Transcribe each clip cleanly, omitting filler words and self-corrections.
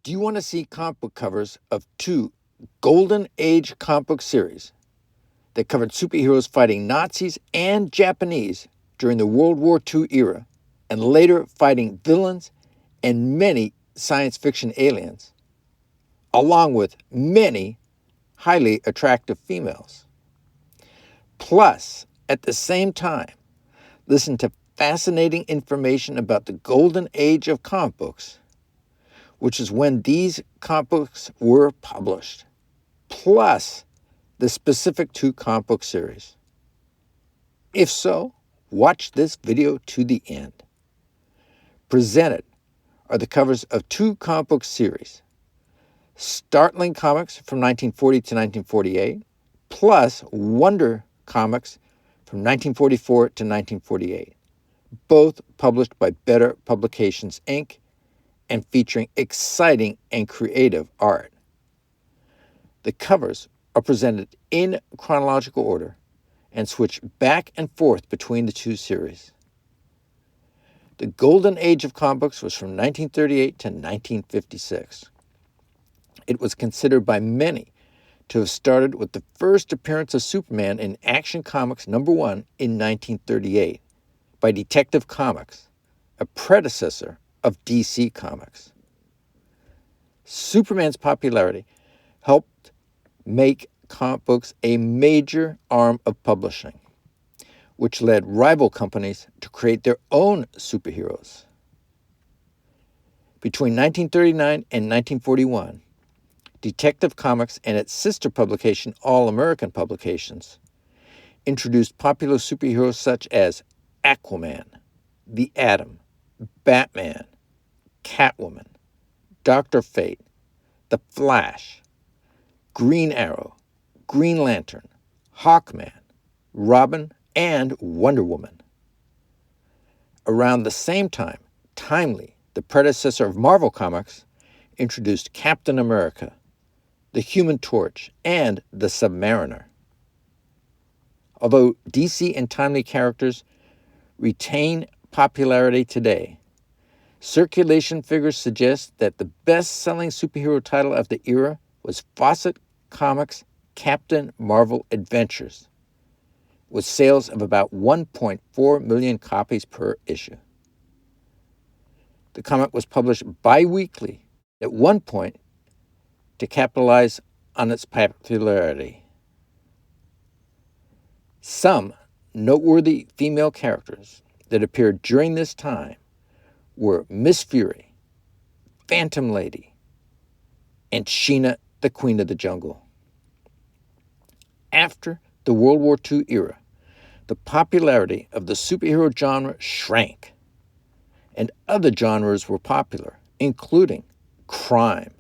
Do you want to see comic book covers of two Golden Age comic book series that covered superheroes fighting Nazis and Japanese during the World War II era, and later fighting villains and many science fiction aliens, along with many highly attractive females? Plus, at the same time, listen to fascinating information about the Golden Age of comic books, which is when these comic books were published, plus the specific two comic book series. If so, watch this video to the end. Presented are the covers of two comic book series, Startling Comics from 1940 to 1948, plus Wonder Comics from 1944 to 1948, both published by Better Publications, Inc., and featuring exciting and creative art. The covers are presented in chronological order and switch back and forth between the two series. The Golden Age of comic books was from 1938 to 1956. It was considered by many to have started with the first appearance of Superman in Action Comics #1 in 1938 by Detective Comics, a predecessor of DC Comics. Superman's popularity helped make comic books a major arm of publishing, which led rival companies to create their own superheroes. Between 1939 and 1941, Detective Comics and its sister publication, All American Publications, introduced popular superheroes such as Aquaman, the Atom, Batman, Catwoman, Dr. Fate, The Flash, Green Arrow, Green Lantern, Hawkman, Robin, and Wonder Woman. Around the same time, Timely, the predecessor of Marvel Comics, introduced Captain America, the Human Torch, and the Submariner. Although DC and Timely characters retain popularity today, circulation figures suggest that the best-selling superhero title of the era was Fawcett Comics' Captain Marvel Adventures, with sales of about 1.4 million copies per issue. The comic was published bi-weekly at one point to capitalize on its popularity. Some noteworthy female characters that appeared during this time were Miss Fury, Phantom Lady, and Sheena, the Queen of the Jungle. After the World War II era, the popularity of the superhero genre shrank, and other genres were popular, including crime,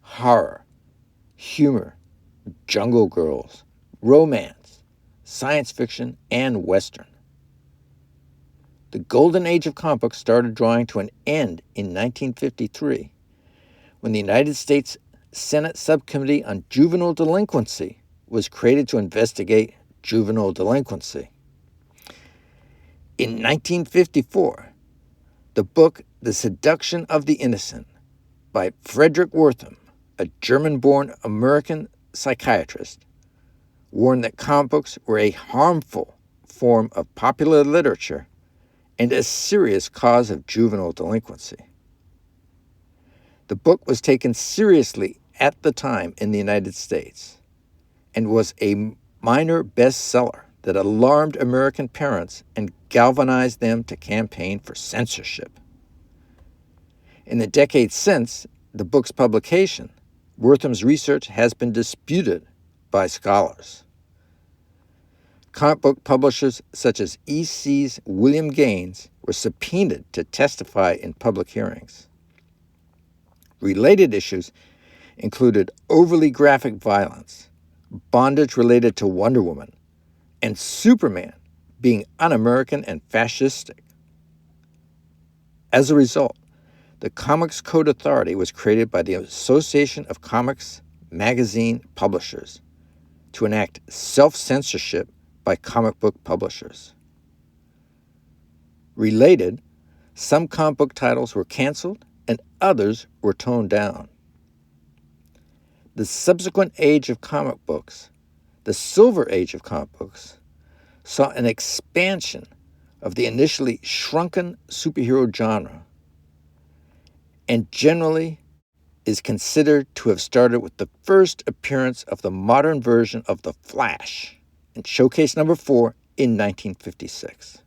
horror, humor, jungle girls, romance, science fiction, and Western. The Golden Age of comic books started drawing to an end in 1953 when the United States Senate Subcommittee on Juvenile Delinquency was created to investigate juvenile delinquency. In 1954, the book The Seduction of the Innocent by Frederick Wertham, a German-born American psychiatrist, warned that comic books were a harmful form of popular literature and a serious cause of juvenile delinquency. The book was taken seriously at the time in the United States and was a minor bestseller that alarmed American parents and galvanized them to campaign for censorship. In the decades since the book's publication, Wertham's research has been disputed by scholars. Comic book publishers such as EC's William Gaines were subpoenaed to testify in public hearings. Related issues included overly graphic violence, bondage related to Wonder Woman, and Superman being un-American and fascistic. As a result, the Comics Code Authority was created by the Association of Comics Magazine Publishers to enact self-censorship by comic book publishers. Related, some comic book titles were canceled and others were toned down. The subsequent age of comic books, the Silver Age of comic books, saw an expansion of the initially shrunken superhero genre, and generally is considered to have started with the first appearance of the modern version of The Flash in Showcase number 4 in 1956.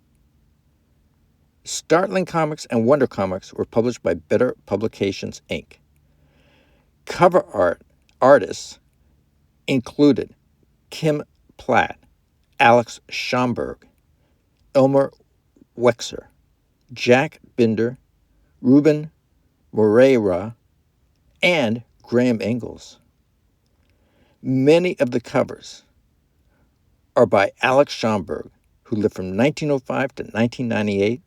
Startling Comics and Wonder Comics were published by Better Publications, Inc. Cover artists included Kim Platt, Alex Schomburg, Elmer Wexer, Jack Binder, Ruben Moreira, and Graham Ingalls. Many of the covers are by Alex Schomburg, who lived from 1905 to 1998,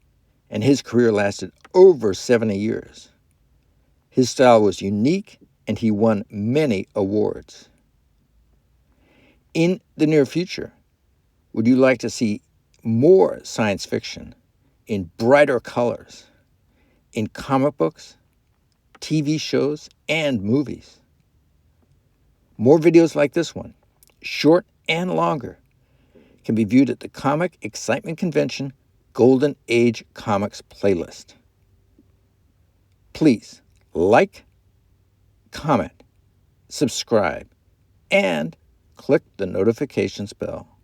and his career lasted over 70 years. His style was unique, and he won many awards. In the near future, would you like to see more science fiction in brighter colors, in comic books, TV shows, and movies? More videos like this one, short and longer, can be viewed at the Comic Excitement Convention Golden Age Comics playlist. Please like, comment, subscribe, and click the notifications bell.